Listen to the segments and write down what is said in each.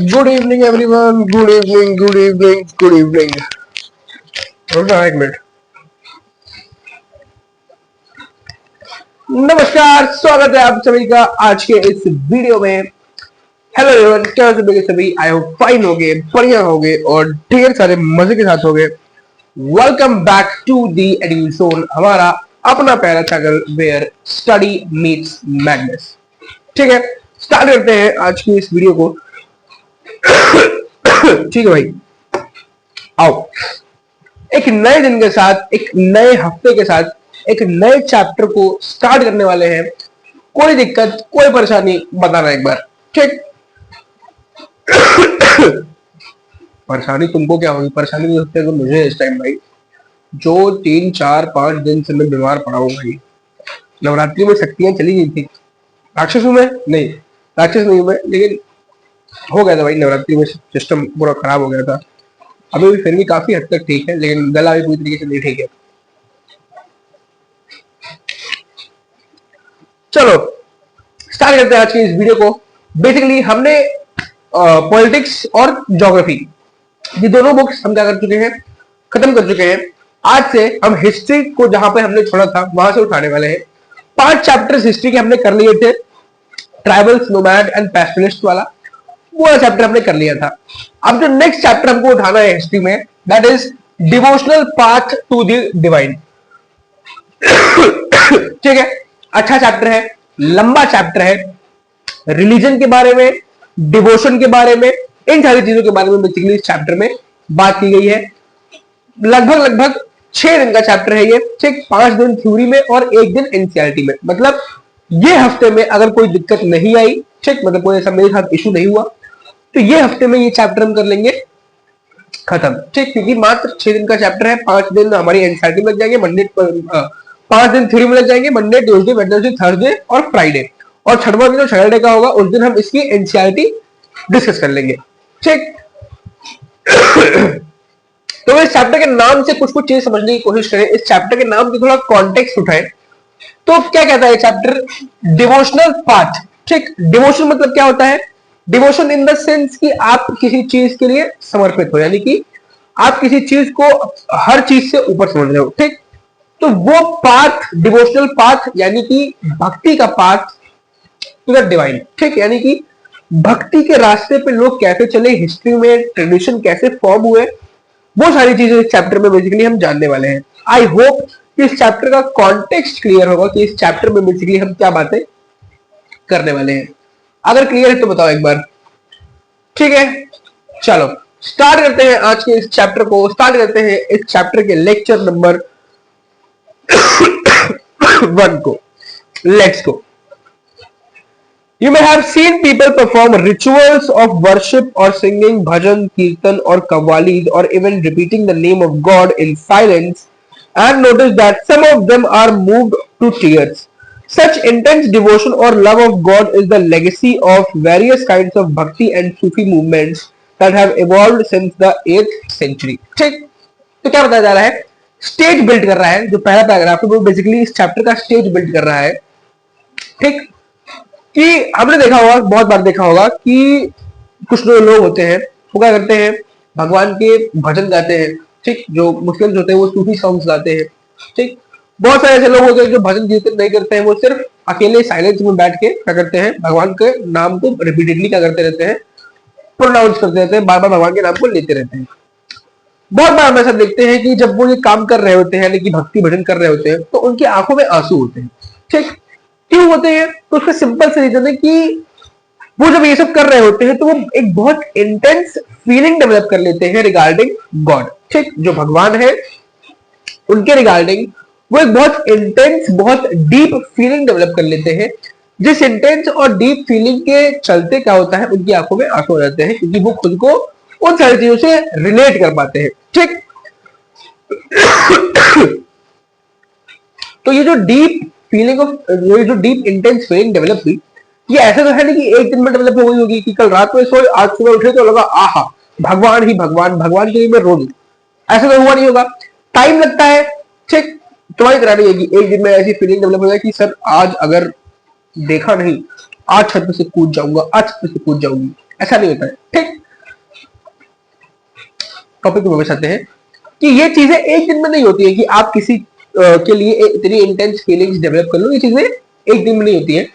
Good evening everyone, good evening, good evening, good evening. रुकना एक minute. नमस्कार, स्वागत है आप सभी का आज के इस वीडियो में। हेलो एवरीवन, क्या सभी आई होप फाइन होगे, बढ़िया होगे और ढेर सारे मजे के साथ होगे। Welcome back to the education, हमारा अपना प्यारा channel where study meets madness. ठीक है, स्टार्ट करते हैं आज की इस वीडियो को। ठीक है भाई, आओ एक नए दिन के साथ, एक नए हफ्ते के साथ, एक नए चैप्टर को स्टार्ट करने वाले हैं। कोई दिक्कत, कोई परेशानी बताना एक बार, ठीक। परेशानी तुमको क्या होगी? परेशानी हो सकती है मुझे इस टाइम भाई, जो 3 4 5 दिन से मैं बीमार पड़ा हूँ भाई। नवरात्रि में शक्तियां चली गई थी, राक्षस हूं मैं नहीं, राक्षस नहीं हूं मैं, लेकिन हो गया था भाई नवरात्रि में, सिस्टम पूरा खराब हो गया था। अभी भी फिर भी काफी हद तक ठीक है, लेकिन गला भी पूरी तरीके से नहीं ठीक है। चलो स्टार्ट करते हैं आज की इस वीडियो को। बेसिकली हमने पॉलिटिक्स और ज्योग्राफी, ये दोनों बुक्स हम क्या कर चुके हैं, खत्म कर चुके हैं। आज से हम हिस्ट्री को जहां पे हमने छोड़ा था वहां से उठाने वाले हैं। 5 चैप्टर्स हिस्ट्री के हमने कर लिए थे, ट्राइबल्स, नोमैड एंड पैस्टलिस्ट वाला, वो चैप्टर हमने कर लिया था। अब जो नेक्स्ट चैप्टर हमको उठाना है हिस्ट्री में, that is devotional path to the divine. ठीक है, अच्छा चैप्टर है, लंबा चैप्टर है, रिलीजन के बारे में, डिवोशन के बारे में, इन सारी चीजों के बारे में बेसिकली इस चैप्टर में बात की गई है। लगभग 6 दिन का चैप्टर है ये, ठीक। 5 दिन थ्योरी में और 1 दिन एनसीईआरटी में। मतलब ये हफ्ते में अगर कोई दिक्कत नहीं आई, ठीक, मतलब कोई ऐसा मेरे साथ इशू नहीं हुआ, तो ये हफ्ते में ये चैप्टर हम कर लेंगे खत्म, ठीक। क्योंकि मात्र 6 दिन का चैप्टर है, 5 दिन हमारी एनसीईआरटी में लग जाएंगे, मंडे 5 दिन थ्योरी में लग जाएंगे, मंडे, ट्यूसडे, वेडनेसडे, थर्सडे और फ्राइडे, और छठवां दिन जो सैटरडे का होगा उस दिन हम इसकी एनसीईआरटी डिस्कस कर लेंगे, ठीक। तो इस चैप्टर के नाम से कुछ चीज समझने की कोशिश करें, इस चैप्टर के नाम की थोड़ा कॉन्टेक्स्ट उठाएं। तो क्या कहता है चैप्टर? डिवोशनल पाथ, ठीक। डिवोशन मतलब क्या होता है? डिवोशन इन द सेंस कि आप किसी चीज के लिए समर्पित हो, यानी कि आप किसी चीज को हर चीज से ऊपर समझ रहे हो, ठीक। तो वो पाथ, डिवोशनल पाथ, यानी कि भक्ति का पाथ टू द डिवाइन, ठीक। यानी कि भक्ति के रास्ते पे लोग कैसे चले, हिस्ट्री में ट्रेडिशन कैसे फॉर्म हुए, वो सारी चीजें इस चैप्टर में बेसिकली हम जानने वाले हैं। आई होप कि इस चैप्टर का कॉन्टेक्स्ट क्लियर होगा कि इस चैप्टर में बेसिकली हम क्या बातें करने वाले हैं। अगर क्लियर है तो बताओ एक बार, ठीक है। चलो स्टार्ट करते हैं आज के इस चैप्टर को, स्टार्ट करते हैं इस चैप्टर के लेक्चर नंबर 1 को। Let's go. You may have seen people perform rituals of worship or singing bhajan, kirtan or qawwalis or even repeating the name of God in silence, and notice that some of them are moved to tears. Such intense devotion or love of God is the legacy of various kinds of bhakti and Sufi movements that have evolved since the 8th century. ठीक, तो क्या बताया जा रहा है? Stage build कर रहा है, जो पहला पैराग्राफ है वो बेसिकली इस चैप्टर का स्टेज बिल्ड कर रहा है, ठीक। कि हमने देखा होगा, बहुत बार देखा होगा कि कुछ लोग होते हैं वो क्या करते हैं, भगवान के भजन गाते हैं, ठीक। जो मुस्लिम्स होते हैं वो सूफी सॉन्ग्स गाते हैं, ठीक। बहुत सारे ऐसे लोग होते हैं जो भजन कीर्तन नहीं करते हैं, वो सिर्फ अकेले साइलेंस में बैठ के क्या करते हैं, भगवान के नाम को रिपीटेडली क्या करते रहते हैं, प्रोनाउंस करते रहते हैं, बार बार भगवान के नाम को लेते रहते हैं। बहुत बार हम ऐसा देखते हैं कि जब वो ये काम कर रहे होते हैं, यानी कि भक्ति भजन कर रहे होते हैं, तो उनकी आंखों में आंसू होते हैं, ठीक। क्यों होते हैं? तो उसका सिंपल से रीजन है कि वो जब ये सब कर रहे होते हैं तो वो एक बहुत इंटेंस फीलिंग डेवलप कर लेते हैं रिगार्डिंग गॉड, ठीक। जो भगवान है उनके रिगार्डिंग वो एक बहुत इंटेंस, बहुत डीप फीलिंग डेवलप कर लेते हैं, जिस इंटेंस और डीप फीलिंग के चलते क्या होता है, उनकी आंखों में आंसू हो जाते हैं, क्योंकि वो खुद को उन सारी चीजों से रिलेट कर पाते हैं, ठीक। तो ये जो डीप फीलिंग ऑफ, ये जो डीप इंटेंस फीलिंग डेवलप हुई, ये ऐसा तो है नहीं कि एक दिन में डेवलप हो गई होगी कि कल रात में सोए आज सुबह उठे तो लगा आहा भगवान ही भगवान, भगवान के लिए मैं रो दूं, ऐसा तो हुआ नहीं होगा, टाइम लगता है, ठीक। तुम्हारी तरह नहीं है कि एक दिन में ऐसी फीलिंग डेवलप हो जाए कि सर आज अगर देखा नहीं, आज छत पे से कूद जाऊंगा, आज छत पे से कूद जाऊंगी, ऐसा नहीं होता है, ठीक। टॉपिक में वापस आते हैं कि ये चीजें एक दिन में नहीं होती है कि आप किसी के लिए इतनी इंटेंस फीलिंग्स डेवलप कर लो, ये चीजें एक दिन में नहीं होती है।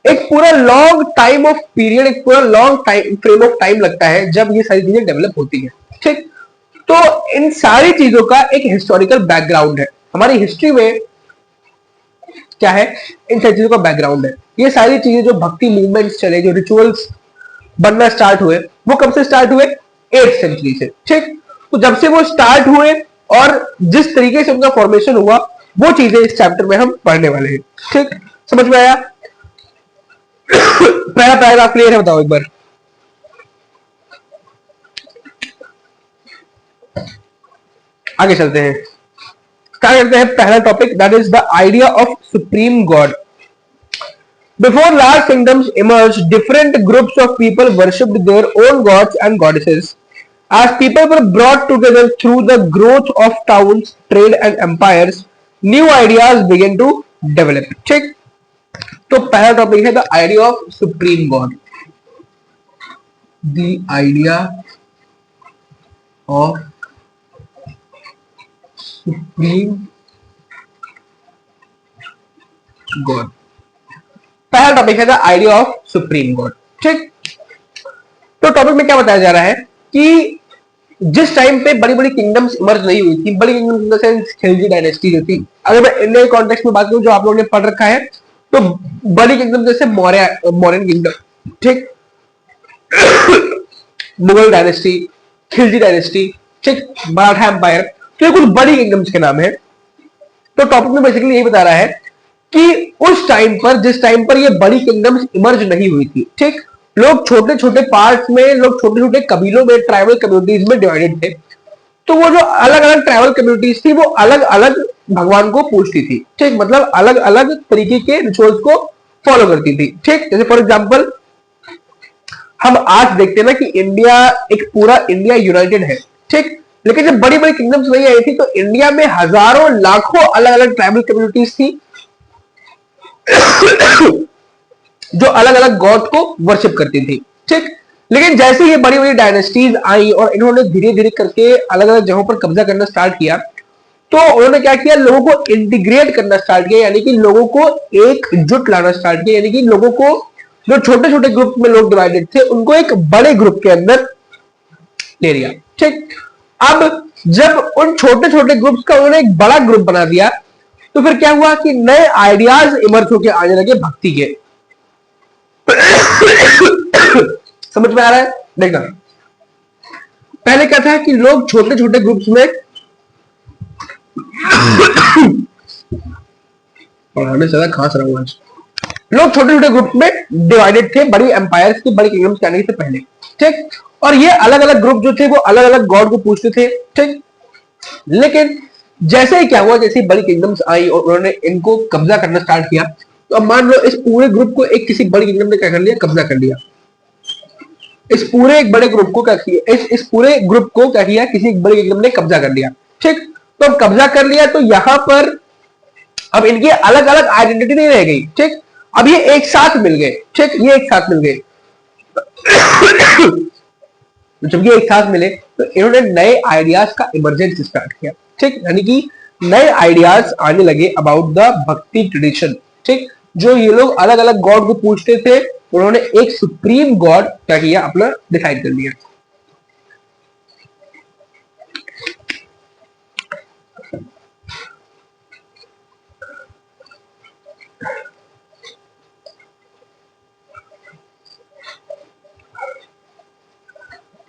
एक पूरा लॉन्ग टाइम ऑफ पीरियड, एक पूरा long time frame of time लगता है जब ये सारी चीजें डेवलप होती है। ठीक, तो इन सारी चीजों का एक हिस्टोरिकल बैकग्राउंड है। हमारी हिस्ट्री में क्या है, इन सारी चीजों का बैकग्राउंड है। ये सारी चीजें जो भक्ति मूवमेंट्स चले, जो रिचुअल्स बनना स्टार्ट हुए, वो कब से स्टार्ट हुए? 8th सेंचुरी से। ठीक, तो जब से वो स्टार्ट हुए और जिस तरीके से उनका फॉर्मेशन हुआ, वो चीजें इस चैप्टर में हम पढ़ने वाले हैं। ठीक, समझ में आया? पहला पैराग्राफ क्लियर है? बताओ एक बार। आगे चलते हैं, क्या करते हैं? पहला topic, that is the idea of supreme God. Before large kingdoms emerged, different groups of people worshipped their own gods and goddesses. As people were brought together through the growth of towns, trade and empires, new ideas began to develop. ठीक, तो पहला topic है the idea of supreme God. The idea of supreme God. पहला topic है the idea of supreme God. ठीक, तो topic में क्या बताया जा रहा है कि जिस टाइम पे बड़ी बड़ी किंगडम्स इमर्ज नहीं हुई थी, बड़ी kingdoms in the sense Khilji dynasty जो थी, अगर मैं इंडियन कॉन्टेक्स्ट में बात करूं जो आप लोगों ने पढ़ रखा है, तो बड़ी किंगडम जैसे मौर्यन किंगडम, ठीक, मुगल डायनेस्टी, खिलजी डायनेस्टी, ठीक, मराठा एम्पायर, तो ये कुछ बड़ी किंगडम्स के नाम है। तो टॉपिक में बेसिकली यही बता रहा है कि उस टाइम पर, जिस टाइम पर ये बड़ी किंगडम्स इमर्ज नहीं हुई थी, ठीक, लोग छोटे छोटे पार्ट्स में, लोग छोटे छोटे कबीलों में, ट्राइबल कम्युनिटीज में डिवाइडेड थे। तो वो जो अलग अलग ट्राइबल कम्युनिटीज थी, वो अलग अलग भगवान को पूजती थी। ठीक, मतलब अलग अलग तरीके के रिचुअल्स को फॉलो करती थी। ठीक, जैसे फॉर एग्जाम्पल हम आज देखते हैं ना कि इंडिया, एक पूरा इंडिया यूनाइटेड है। ठीक, लेकिन जब बड़ी बड़ी किंगडम्स नहीं आई थी तो इंडिया में हजारों लाखों अलग अलग ट्राइबल कम्युनिटीज थी जो अलग अलग गॉड को वर्शिप करती थी। ठीक, लेकिन जैसे ये बड़ी बड़ी डायनेस्टीज आई और इन्होंने धीरे धीरे करके अलग अलग जगहों पर कब्जा करना स्टार्ट किया, तो उन्होंने क्या किया, लोगों को इंटीग्रेट करना स्टार्ट किया, यानी कि लोगों को एकजुट लाना स्टार्ट किया, यानी कि लोगों को, जो छोटे छोटे ग्रुप में लोग डिवाइडेड थे, उनको एक बड़े ग्रुप के अंदर ले लिया। ठीक, अब जब उन छोटे छोटे ग्रुप्स का उन्होंने एक बड़ा ग्रुप बना दिया, तो फिर क्या हुआ कि नए आइडियाज इमर्ज होकर आने लगे भक्ति के। समझ में आ रहा है? देखना, पहले क्या था कि लोग छोटे छोटे ग्रुप्स में, पढ़ाने से ज्यादा खास रहा हूं आज, लोग छोटे छोटे ग्रुप में डिवाइडेड थे, बड़ी एम्पायर्स के, बड़ी किंगडम्स के आने से पहले। ठीक, और ये अलग अलग ग्रुप जो थे वो अलग अलग गॉड को पूजते थे। ठीक, लेकिन जैसे ही क्या हुआ, जैसे ही बड़ी किंगडम्स आई और उन्होंने इनको कब्जा करना स्टार्ट किया, तो अब मान लो इस पूरे ग्रुप को एक किसी बड़ी किंगडम ने क्या कर लिया, कब्जा कर लिया। इस पूरे एक बड़े ग्रुप को क्या किया, इस पूरे ग्रुप को क्या किया, किसी बड़ी किंगडम ने कब्जा कर लिया। ठीक, तो अब कब्जा कर लिया तो यहां पर अब इनकी अलग अलग आइडेंटिटी नहीं रह गई। ठीक, अब ये एक साथ मिल गए। ठीक, ये एक साथ मिल गए। जब ये एक साथ मिले तो इन्होंने नए आइडियाज का इमरजेंस स्टार्ट किया। ठीक, यानी कि नए आइडियाज आने लगे अबाउट द भक्ति ट्रेडिशन। ठीक, जो ये लोग अलग अलग गॉड को पूछते थे, उन्होंने एक सुप्रीम गॉड क्या किया, अपना डिसाइड कर लिया।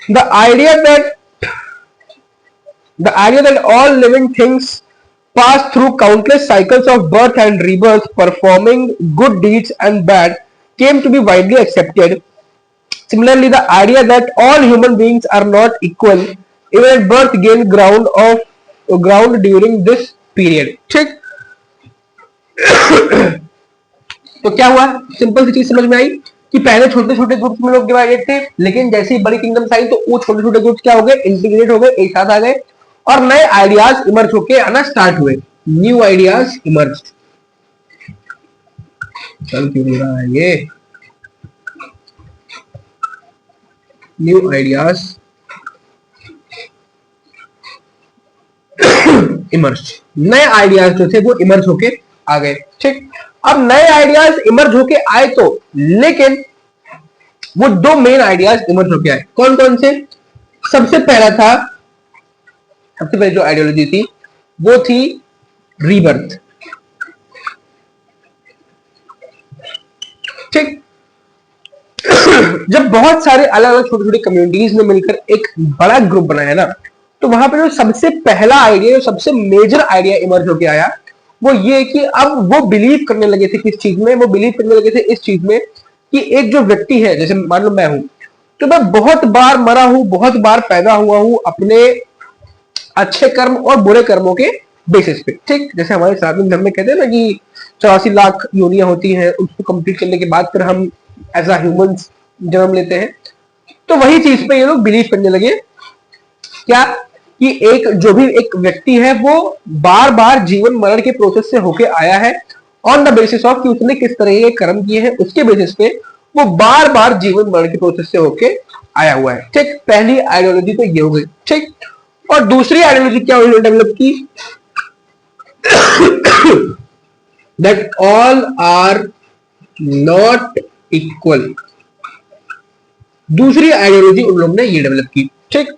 The idea that all living things pass through countless cycles of birth and rebirth, performing good deeds and bad, came to be widely accepted. Similarly, the idea that all human beings are not equal, even at birth, gained ground during this period. ठीक, तो क्या हुआ, simple सी चीज समझ में आई कि पहले छोटे छोटे ग्रुप्स में लोग डिवाइडेड थे, लेकिन जैसे ही बड़ी किंगडम्स आई तो वो छोटे छोटे ग्रुप्स क्या हो गए, इंटीग्रेट हो गए, एक साथ आ गए और नए आइडियाज इमर्ज होके आना स्टार्ट हुए। New ideas emerge. चल क्यों नहीं रहा है ये, न्यू आइडियाज इमर्ज, नए आइडियाज जो थे वो इमर्ज होके आ गए। ठीक, अब नए आइडियाज इमर्ज होके आए तो, लेकिन वो दो मेन आइडियाज इमर्ज होके आए। कौन कौन से? सबसे पहला था, सबसे पहले जो आइडियोलॉजी थी वो थी रीबर्थ। ठीक, जब बहुत सारे अलग अलग छोटी छोटी कम्युनिटीज ने मिलकर एक बड़ा ग्रुप बनाया ना, तो वहां पे जो सबसे पहला आइडिया, जो सबसे मेजर आइडिया इमर्ज होके आया, वो ये कि अब वो बिलीव करने लगे थे किस चीज में, वो बिलीव करने लगे थे इस चीज में कि एक जो व्यक्ति है, जैसे मान लो मैं हूं, तो मैं बहुत बार मरा हूं, बहुत बार पैदा हुआ हूं अपने अच्छे कर्म और बुरे कर्मों के बेसिस पे। ठीक, जैसे हमारे सनातन धर्म में कहते हैं ना कि 84 लाख योनियां होती हैं, उसको कंप्लीट करने के बाद फिर हम एज अ ह्यूमंस जन्म लेते हैं। तो वही चीज पे ये लोग बिलीव करने लगे, क्या कि एक जो भी एक व्यक्ति है वो बार बार जीवन मरण के प्रोसेस से होके आया है, ऑन द बेसिस ऑफ कि उसने किस तरह के कर्म किए हैं, उसके बेसिस पे वो बार बार जीवन मरण के प्रोसेस से होके आया हुआ है। ठीक, पहली आइडियोलॉजी तो ये हो गई। ठीक, और दूसरी आइडियोलॉजी क्या उन्होंने डेवलप की? That all are not equal. दूसरी आइडियोलॉजी उन लोगों ने ये डेवलप की। ठीक,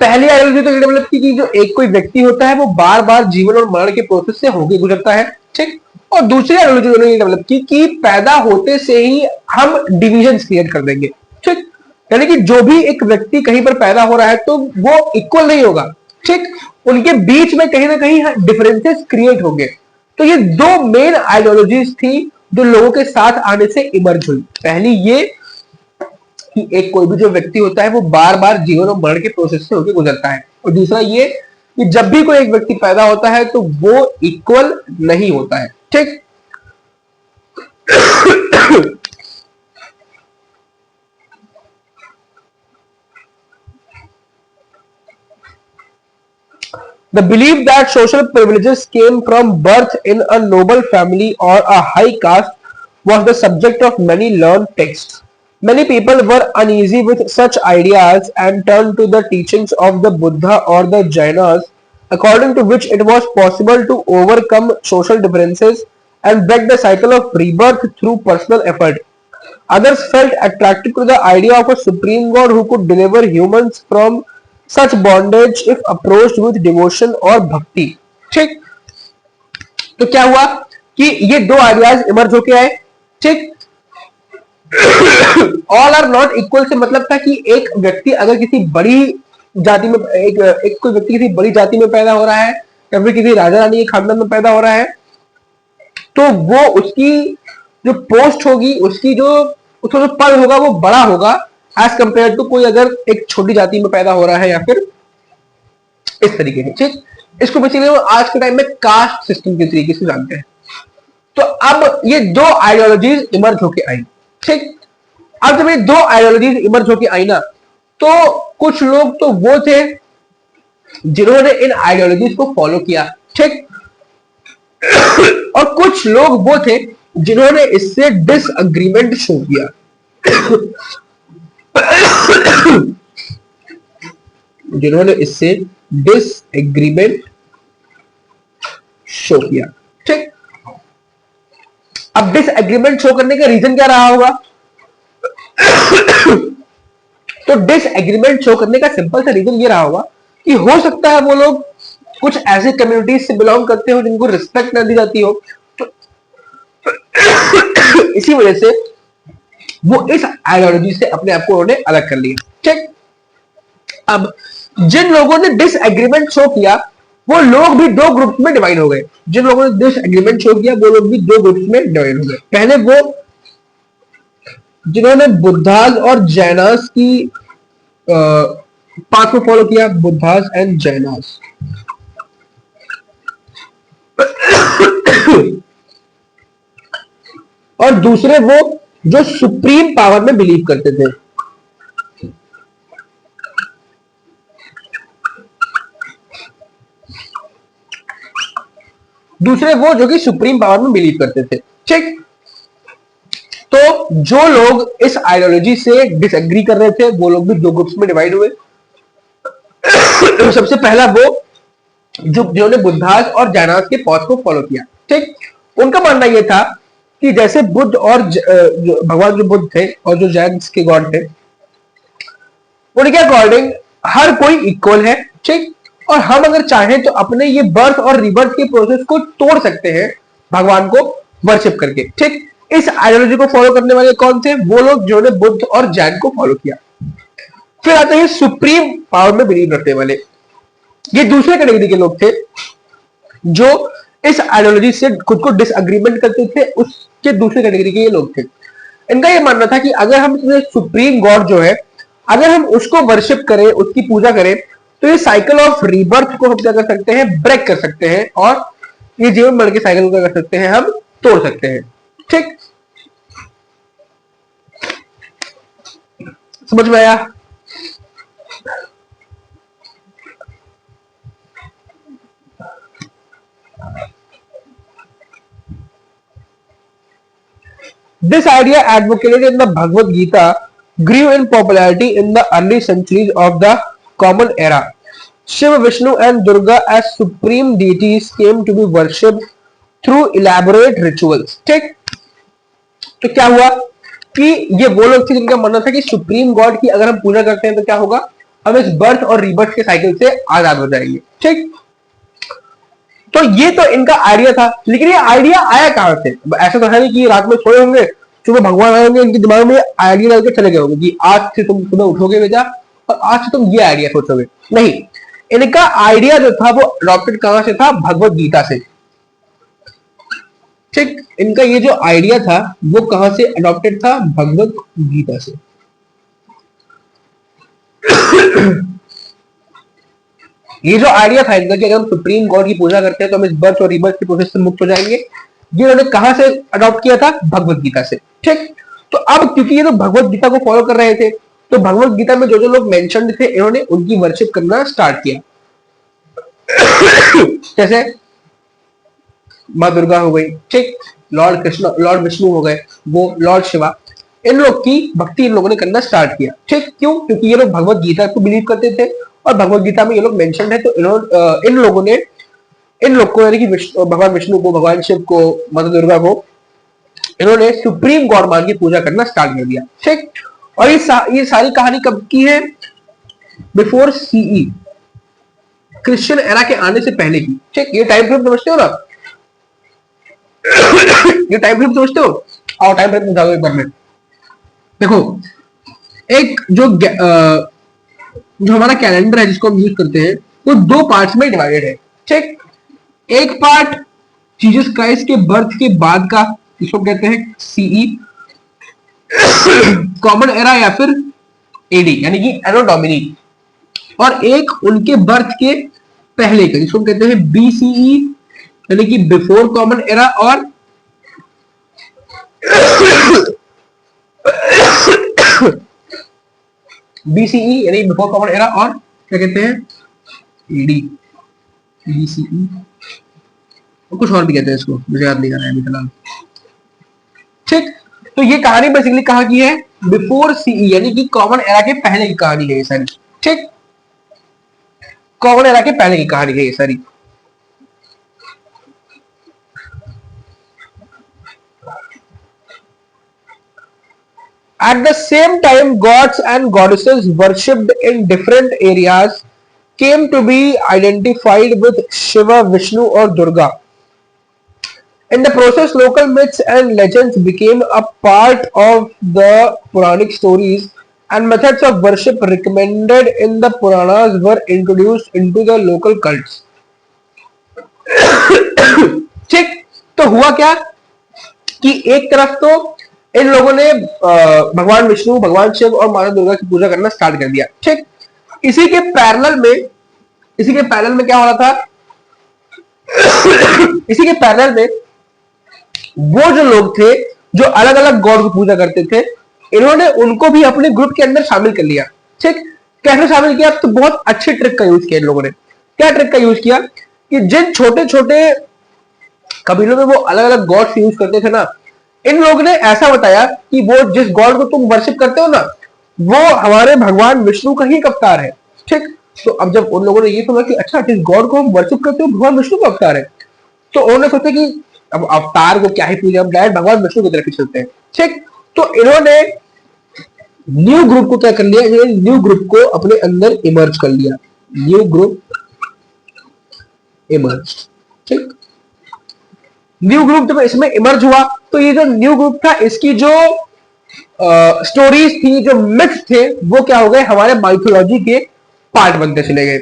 पहली आइडियोलॉजी तो ये डेवलप की कि जो एक कोई व्यक्ति होता है वो बार बार जीवन और मरण के प्रोसेस से होके गुजरता है। ठीक, और दूसरी आइडियोलॉजी उन्होंने ये डेवलप की कि पैदा होते से ही हम डिविजन क्रिएट कर देंगे। ठीक, यानी कि जो भी एक व्यक्ति कहीं पर पैदा हो रहा है तो वो इक्वल नहीं होगा। ठीक, उनके बीच में कहीं ना कहीं डिफरेंसेस क्रिएट होंगे। तो ये दो मेन आइडियोलॉजीज थी जो लोगों के साथ आने से इमर्ज हुई। पहली ये कि एक कोई भी जो व्यक्ति होता है वो बार बार जीवन और मरण के प्रोसेस से होकर गुजरता है, और दूसरा ये कि जब भी कोई एक व्यक्ति पैदा होता है तो वो इक्वल नहीं होता है। ठीक, The belief that social privileges came from birth in a noble family or a high caste was the subject of many learned texts. Many people were uneasy with such ideas and turned to the teachings of the Buddha or the Jainas, according to which it was possible to overcome social differences and break the cycle of rebirth through personal effort. Others felt attracted to the idea of a supreme God who could deliver humans from such bondage if approached with devotion और भक्ति। ठीक, तो क्या हुआ कि ये दो ideas emerge होके आए। ठीक, ऑल आर नॉट इक्वल से मतलब था कि एक व्यक्ति अगर किसी बड़ी जाति में एक कोई व्यक्ति किसी बड़ी जाति में पैदा हो रहा है या फिर किसी राजा रानी के खानदान में पैदा हो रहा है, तो वो उसकी जो पोस्ट होगी, उसकी जो उसका जो पद होगा वो बड़ा होगा एज कंपेयर टू कोई अगर एक छोटी जाति में पैदा हो रहा है या फिर इस तरीके से। ठीक, इसको बेसिकली आज के टाइम में कास्ट सिस्टम के तरीके से जानते हैं। तो अब ये दो आइडियोलॉजीज इमर्ज होके आई। ठीक, अब जब ये दो आइडियोलॉजीज इमर्ज होके आई ना, तो कुछ लोग तो वो थे जिन्होंने इन आइडियोलॉजीज को फॉलो किया। ठीक, और कुछ लोग वो थे जिन्होंने इससे डिसएग्रीमेंट शो किया। जिन्होंने इससे डिसएग्रीमेंट शो किया। ठीक, अब डिसएग्रीमेंट शो करने का रीजन क्या रहा होगा? तो डिसएग्रीमेंट शो करने का सिंपल सा रीजन ये रहा होगा कि हो सकता है वो लोग कुछ ऐसे कम्युनिटीज से बिलोंग करते हो जिनको रिस्पेक्ट न दी जाती हो, तो इसी वजह से वो इस आइडियोलॉजी से अपने आप को उन्होंने अलग कर लिया। ठीक, अब जिन लोगों ने डिसएग्रीमेंट शो किया वो लोग भी दो ग्रुप्स में डिवाइड हो गए। जिन लोगों ने डिसएग्रीमेंट शो किया वो लोग भी दो ग्रुप्स में डिवाइड हो गए। पहले वो जिन्होंने बुद्धास और जैनास की पाथ को फॉलो किया, बुद्धास एंड जैनास। और दूसरे वो जो सुप्रीम पावर में बिलीव करते थे। दूसरे वो जो कि सुप्रीम पावर में बिलीव करते थे। ठीक, तो जो लोग इस आइडियोलॉजी से डिसएग्री कर रहे थे वो लोग भी दो ग्रुप्स में डिवाइड हुए। सबसे पहला वो जो जिन्होंने बुद्धास और जैनास के पॉथ को फॉलो किया। ठीक, उनका मानना यह था कि जैसे बुद्ध और भगवान जो बुद्ध थे और जो जैन के गॉड थे, उनके अकॉर्डिंग हर कोई इक्वल है। ठीक, और हम अगर चाहें तो अपने ये बर्थ और रिबर्थ के प्रोसेस को तोड़ सकते हैं भगवान को वर्शिप करके। ठीक, इस आइडियोलॉजी को फॉलो करने वाले कौन थे? वो लोग जिन्होंने बुद्ध और जैन को फॉलो किया। फिर आते हैं सुप्रीम पावर में बिलीव रखने वाले। ये दूसरे कैटेगरी के लोग थे जो इस आइडियोलॉजी से खुद को डिसएग्रीमेंट करते थे। उसके दूसरे कैटेगरी के ये लोग थे। इनका ये मानना था कि अगर हम सुप्रीम गॉड जो है, अगर हम उसको वर्शिप करें, उसकी पूजा करें, तो ये साइकिल ऑफ रीबर्थ को हम क्या कर सकते हैं? ब्रेक कर सकते हैं, और ये जीवन मरण के साइकिल को क्या कर सकते हैं? हम तोड़ सकते हैं। ठीक, समझ में आया? This idea advocated in the Bhagavad Gita grew in popularity in the early centuries of the Common Era. Shiva, Vishnu and Durga as supreme deities came to be worshipped through elaborate rituals. ठीक, तो क्या हुआ कि ये वो लोग थे जिनका मानना था कि सुप्रीम गॉड की अगर हम पूजा करते हैं तो क्या होगा? हम इस बर्थ और रीबर्थ के साइकिल से आजाद हो जाएंगे। ठीक, तो ये तो इनका आइडिया था, लेकिन ये आइडिया आया कहां से? ऐसा तो है नहीं कि रात में सोए होंगे, सुबह भगवान आए होंगे, इनके दिमाग में आइडिया डाल के चले गए होंगे कि आज से तुम सुबह उठोगे बेटा और आज से तुम ये आइडिया सोचोगे। नहीं, इनका आइडिया जो था वो अडॉप्टेड कहां से था? भगवत गीता से। ठीक, इनका ये जो आइडिया था वो कहां से अडॉप्टेड था? भगवत गीता से। ये जो आइडिया था इनका कि अगर हम सुप्रीम गॉड की पूजा करते हैं तो हम इस बर्थ और रीबर्थ के प्रोसेस से मुक्त हो जाएंगे, ये उन्होंने कहां से अडॉप्ट किया था? भगवत गीता से। ठीक, तो अब क्योंकि ये लोग भगवत गीता को फॉलो कर रहे थे, तो भगवत गीता में जो जो लोग मेंशन्ड थे, इन्होंने उनकी वर्शिप करना स्टार्ट किया। जैसे माँ दुर्गा हो गई, ठीक, लॉर्ड कृष्ण, लॉर्ड विष्णु हो गए, वो लॉर्ड शिवा, इन लोग की भक्ति इन लोगों ने करना स्टार्ट किया। ठीक, क्यों? क्योंकि ये लोग भगवत गीता को बिलीव करते थे और भगवत गीता में ये लोग मेंशन है, तो इन लोगों ने इन लोग को, यानी कि भगवान विष्णु को, भगवान शिव को, माता दुर्गा को, इन्होंने सुप्रीम गॉड मान की पूजा करना स्टार्ट कर दिया। ठीक, और ये सारी कहानी कब की है? बिफोर सीई, क्रिश्चियन एरा के आने से पहले की। ठीक, ये टाइम फ्रेम समझते हो ना? ये टाइम फ्रेम समझते हो? और टाइम फ्रेम समझा दो एक बार में। देखो, एक जो हमारा कैलेंडर है जिसको हम यूज करते हैं, वो दो पार्ट्स में डिवाइडेड है। ठीक, एक पार्ट जीसस क्राइस्ट के बर्थ के बाद का, जिसको कहते हैं सीई, कॉमन एरा या फिर एडी, यानी कि एनो डोमिनी, और एक उनके बर्थ के पहले का, जिसको कहते हैं बीसीई, यानी कि बिफोर कॉमन एरा, और बीसीई यानी बिफोर कॉमन एरा, और क्या कहते हैं? एडी, बीसीई, और कुछ और भी कहते हैं इसको, मुझे याद नहीं आ रहा है अभी फिलहाल। ठीक, तो ये कहानी बेसिकली कहाँ की है? बिफोर सीई, यानी कि कॉमन एरा के पहले की कहानी है ये सारी। ठीक, कॉमन एरा के पहले की कहानी है ये सारी। At the same time, gods and goddesses worshipped in different areas came to be identified with Shiva, Vishnu or Durga. In the process, local myths and legends became a part of the Puranic stories, and methods of worship recommended in the Puranas were introduced into the local cults. ठीक, तो हुआ क्या कि एक तरफ तो इन लोगों ने भगवान विष्णु, भगवान शिव और माता दुर्गा की पूजा करना स्टार्ट कर दिया। ठीक, इसी के पैरेलल में क्या हो रहा था? इसी के पैरेलल में वो जो लोग थे जो अलग अलग गॉड की पूजा करते थे, इन्होंने उनको भी अपने ग्रुप के अंदर शामिल कर लिया। ठीक, कैसे शामिल किया? तो बहुत अच्छे ट्रिक का यूज किया इन लोगों ने। क्या ट्रिक का यूज किया? कि जिन छोटे छोटे कबीलों में वो अलग अलग गॉड्स यूज करते थे ना, इन लोगों ने ऐसा बताया कि वो जिस गॉड को तुम वर्शिप करते हो ना, वो हमारे भगवान विष्णु का ही अवतार है। ठीक, तो अब जब उन लोगों ने ये समझा कि अच्छा जिस गॉड को हम वर्शिप करते हो भगवान विष्णु का अवतार है, तो उन्होंने सोचा कि अब अवतार को क्या ही पूजा, हम डायरेक्ट भगवान विष्णु की तरफ ही चलते हैं। ठीक, तो इन्होंने न्यू ग्रुप को क्या कर लिया, इन्होंने न्यू ग्रुप को अपने अंदर इमर्ज कर लिया, न्यू ग्रुप इमर्ज। ठीक, न्यू ग्रुप जब इसमें इमर्ज हुआ तो ये जो न्यू ग्रुप था इसकी जो स्टोरीज थी, जो मिथ्स थे, वो क्या हो गए, हमारे माइथोलॉजी के पार्ट बनते चले गए।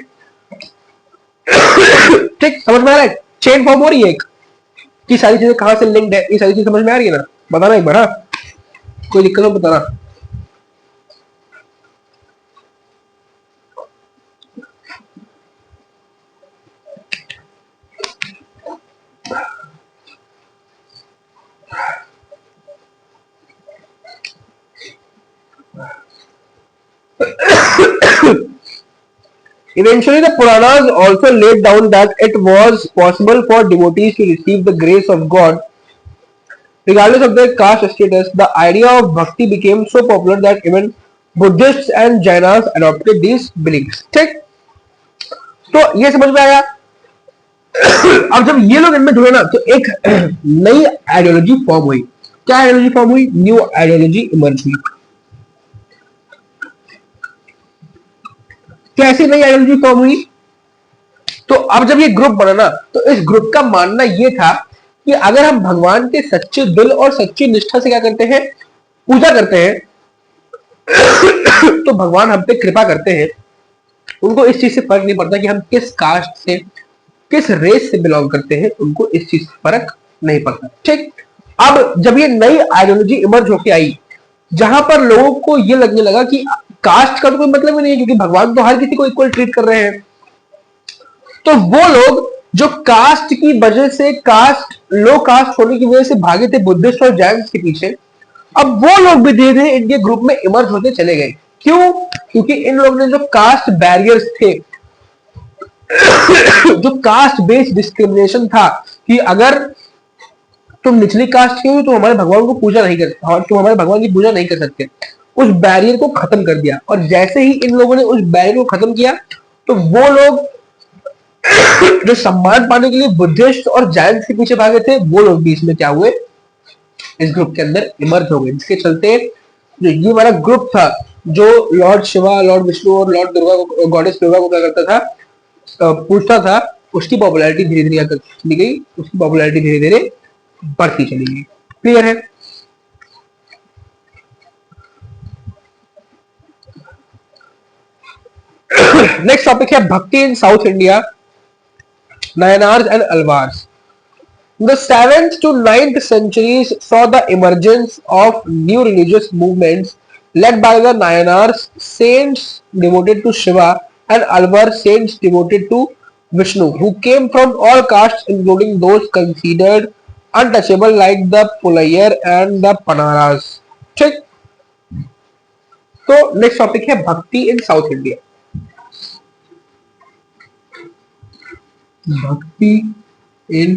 ठीक, समझ में आ रहा है, चेन फॉर्म हो रही है एक, कि सारी चीजें कहां से लिंक्ड है, ये सारी चीज समझ में आ रही है ना, बताना एक बार। हाँ, कोई दिक्कत हो बताना। Eventually, the Puranas also laid down that it was possible for devotees to receive the grace of God regardless of their caste status. The idea of bhakti became so popular that even Buddhists and Jainas adopted these beliefs. ठीक, तो ये समझ में आया। अब जब ये लोग इनमें जुड़े ना तो एक नई आइडियोलॉजी फॉर्म हुई। क्या आइडियोलॉजी फॉर्म हुई? न्यू आइडियोलॉजी इमर्ज हुई। कैसी नई आइडियोलॉजी फॉर्म हुई? तो अब जब ये ग्रुप बना ना तो इस ग्रुप का मानना ये था कि अगर हम भगवान के सच्चे दिल और सच्ची निष्ठा से क्या करते हैं, पूजा करते हैं, तो भगवान हम पे कृपा करते हैं। उनको इस चीज से फर्क नहीं पड़ता कि हम किस कास्ट से, किस रेस से बिलोंग करते हैं, उनको इस चीज से फर्क नहीं पड़ता। ठीक, अब जब ये नई आइडियोलॉजी इमर्ज होके आई जहां पर लोगों को ये लगने लगा कि कास्ट का तो कोई मतलब ही नहीं है क्योंकि भगवान तो हर किसी को इक्वल ट्रीट कर रहे हैं, तो वो लोग जो कास्ट की वजह से, कास्ट लो कास्ट होने की वजह से भागे थे बुद्धिस्ट और जैन के पीछे, अब वो लोग भी धीरे धीरे इनके ग्रुप में इमर्ज होते चले गए। क्यों? क्योंकि इन लोगों ने जो कास्ट बैरियर्स थे, जो कास्ट बेस्ड डिस्क्रिमिनेशन था कि अगर तुम निचली कास्ट के हो तो हमारे भगवान को पूजा नहीं कर, तुम हमारे भगवान की पूजा नहीं कर सकते, उस बैरियर को खत्म कर दिया। और जैसे ही इन लोगों ने उस बैरियर को खत्म किया तो वो लोग जो सम्मान पाने के लिए बुद्धिस्ट और जैन के पीछे भागे थे, वो लोग भी इसमें क्या हुए, इस ग्रुप के अंदर इमर्ज हो गए। जिसके चलते जो ये वाला ग्रुप था, जो लॉर्ड शिवा, लॉर्ड विष्णु और लॉर्ड दुर्गा, गॉडेस दुर्गा को क्या करता था, पूछता था, उसकी पॉपुलैरिटी धीरे धीरे चली गई, उसकी पॉपुलैरिटी धीरे धीरे बढ़ती चली गई। क्लियर है? नेक्स्ट टॉपिक है bhakti in South India, Nayanars and Alvars. The 7th to 9th centuries saw the emergence of new religious movements led by the Nayanars, saints devoted to Shiva, and Alvar, saints devoted to Vishnu, who came from all castes including those considered untouchable like the Pulayar and the Panaras. ठीक, तो next topic है bhakti in South India. भक्ति in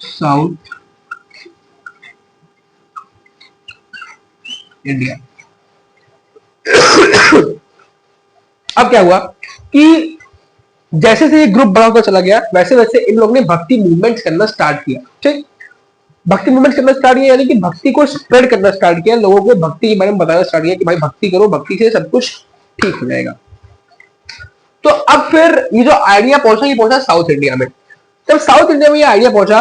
South India. अब क्या हुआ कि जैसे से ये ग्रुप बड़ा होता चला गया वैसे वैसे इन लोगों ने भक्ति मूवमेंट करना स्टार्ट किया। ठीक, भक्ति मूवमेंट करना स्टार्ट किया यानी कि भक्ति को स्प्रेड करना स्टार्ट किया, लोगों को भक्ति के बारे में बताना स्टार्ट किया कि भाई भक्ति करो, भक्ति से सब कुछ ठीक हो जाएगा। तो अब फिर ये जो आइडिया पहुंचा, ये पहुंचा साउथ इंडिया में। जब साउथ इंडिया में ये आइडिया पहुंचा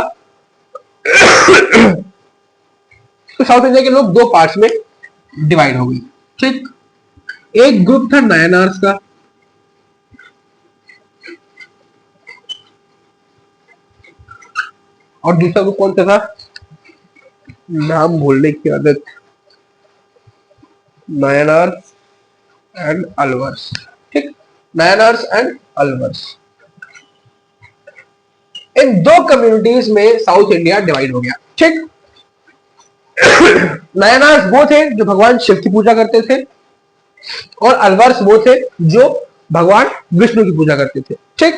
तो साउथ इंडिया के लोग दो पार्ट्स में डिवाइड हो गए। ठीक, एक ग्रुप था नायनार्स का, और दूसरा ग्रुप कौन सा था, नाम भूलने की आदत, नायनार्स एंड अलवर्स। ठीक, नायनार्स एंड अलवर्स, इन दो कम्युनिटीज में साउथ इंडिया डिवाइड हो गया। ठीक, नायनार्स वो थे जो भगवान शिव की पूजा करते थे और अलवर्स वो थे जो भगवान विष्णु की पूजा करते थे। ठीक,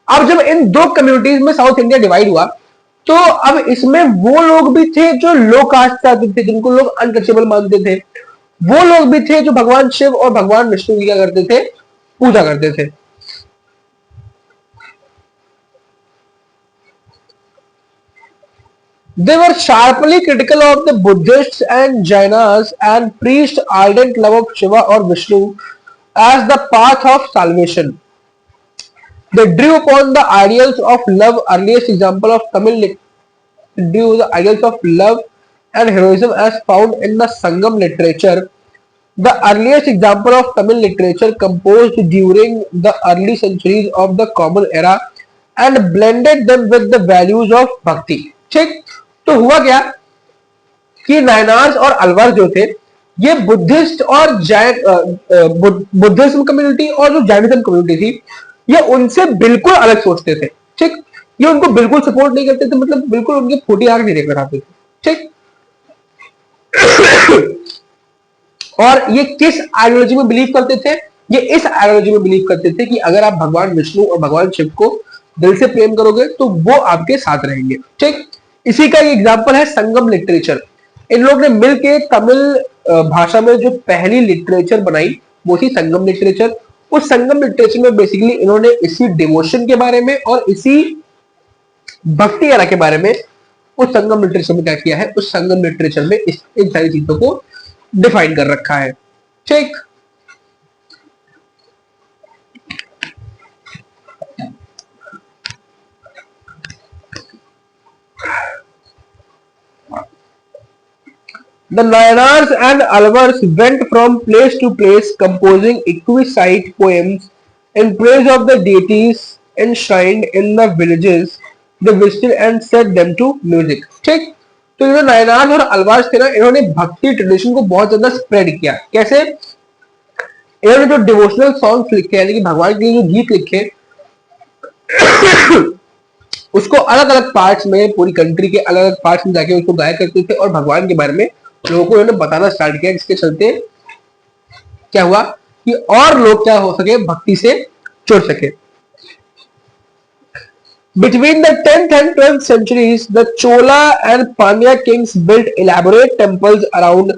अब जब इन दो कम्युनिटीज में साउथ इंडिया डिवाइड हुआ तो अब इसमें वो लोग भी थे जो लो कास्ट चाहते थे, जिनको लोग अनटचेबल मानते थे, वो लोग भी थे जो भगवान शिव और भगवान विष्णु की क्या करते थे, पूजा करते थे। They were sharply critical of the Buddhists and Jainas and preached ardent love of Shiva or Vishnu as the path of salvation. They drew upon the ideals of love. Earliest example of Tamil drew the ideals of love and heroism as found in the Sangam literature. The earliest example of Tamil literature composed during the early centuries of the Common Era and blended them with the values of भक्ति। ठीक, तो हुआ क्या कि नायनार्स और अलवर जो थे ये बुद्धिस्ट और जैन बुद्धिज्म कम्युनिटी और जो जैनिज्म कम्युनिटी थी ये उनसे बिल्कुल अलग सोचते थे। ठीक, ये उनको बिल्कुल सपोर्ट नहीं करते थे, मतलब बिल्कुल उनकी फूटी आंख नहीं देखना चाहते थे। ठीक, और ये किस आइडियोलॉजी में बिलीव करते थे, ये इस आइडियोलॉजी में बिलीव करते थे कि अगर आप भगवान विष्णु और भगवान शिव को दिल से प्रेम करोगे तो वो आपके साथ रहेंगे। ठीक, इसी का एग्जाम्पल है संगम लिटरेचर। इन लोग ने मिलके तमिल भाषा में जो पहली लिटरेचर बनाई वो थी संगम लिटरेचर। उस संगम लिटरेचर में बेसिकली इन्होंने इसी डिवोशन के बारे में और इसी भक्ति कला के बारे में उस संगम लिटरेचर में क्या किया है, उस संगम लिटरेचर में इन सारी चीजों को डिफाइन कर रखा है। ठीक, The Nayanars and Alvars went from place to place composing exquisite poems in praise of the deities enshrined in the villages they visited and set them to music। ठीक, तो जो नायनार्स और अलवार्स थे ना, इन्होंने भक्ति ट्रेडिशन को बहुत ज्यादा स्प्रेड किया। कैसे? इन्होंने जो डिवोशनल सॉन्ग्स लिखे यानी कि भगवान के जो गीत लिखे उसको अलग अलग पार्ट्स में, पूरी कंट्री के अलग अलग पार्ट्स में जाके उसको गाया करते थे और भगवान के बारे में लोगों को इन्होंने बताना स्टार्ट किया, जिसके चलते क्या हुआ कि और लोग क्या हो सके, भक्ति से जुड़ सके। Between the 10th and 12th centuries, the Chola and Pandya kings built elaborate temples around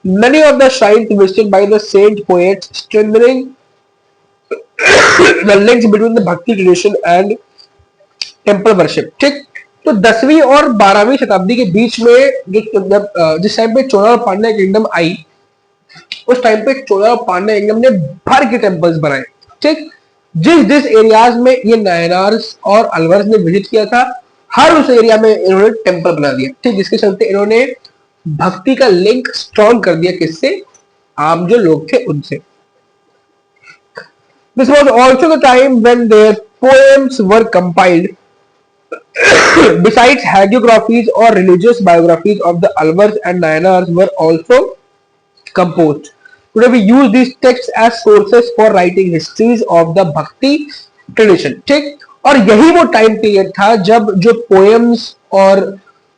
many of the shrines visited by the saint poets, strengthening the links between the Bhakti tradition and temple worship। ठीक, तो 10वीं और 12वीं शताब्दी के बीच में जिस time पे चोला और पांड्या किंगडम आई, उस टाइम पे चोला और पांड्या किंगडम ने भर के टेम्पल्स बनाए। ठीक, जिस जिस एरियाज में ये नायनार्स और अलवर्स ने विजिट किया था हर उस एरिया में इन्होंने टेम्पल बना दिया। ठीक, जिसके चलते इन्होंने भक्ति का लिंक स्ट्रॉन्ग कर दिया, किससे? आम जो लोग थे उनसे। This was also the time when their poems were compiled besides hagiographies or religious biographies of the Alvars and Nayanars were also composed। Today we use these texts as sources for writing histories of the Bhakti tradition। ठीक, और यही वो time period था जब जो poems और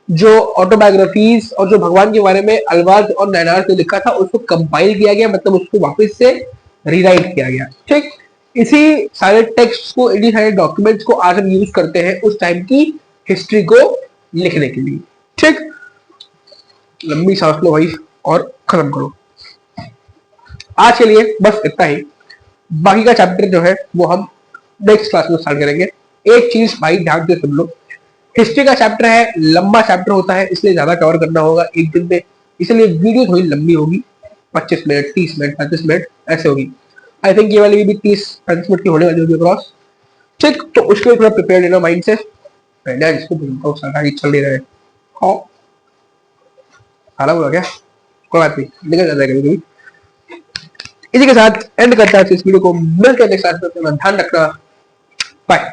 जो autobiographies और जो भगवान के बारे में अलवार और नायनार ने लिखा था उसको कंपाइल किया गया, मतलब उसको वापस से रीराइट किया गया। ठीक, इसी सारे टेक्स्ट को, इन्हीं सारे डॉक्यूमेंट्स को आज हम यूज करते हैं उस टाइम की हिस्ट्री को लिखने के लिए। ठीक, लंबी सांस लो भाई और खत्म करो। आज के लिए बस इतना ही, बाकी का चैप्टर जो है वो हम नेक्स्ट क्लास में स्टार्ट करेंगे। एक चीज भाई ध्यान से सुन लो, हिस्ट्री का चैप्टर है, लंबा चैप्टर होता है, इसलिए ज्यादा कवर करना होगा एक दिन में, इसलिए वीडियो थोड़ी लंबी होगी, 25 मिनट 30 मिनट 35 मिनट ऐसे होगी। आई थिंक ये वाली भी 30-35 मिनट की होने वाली होगी क्रॉस। ठीक, तो उसके लिए थोड़ा प्रिपेयर लेना माइंड से, इसको बोलता हूँ आगे चल नहीं रहे हाला बोला क्या, कोई बात नहीं, निकल जाता है कभी कभी। इसी के साथ एंड करता है इस वीडियो को, मिलकर नेक्स्ट क्लास में, ध्यान रखना, बाय।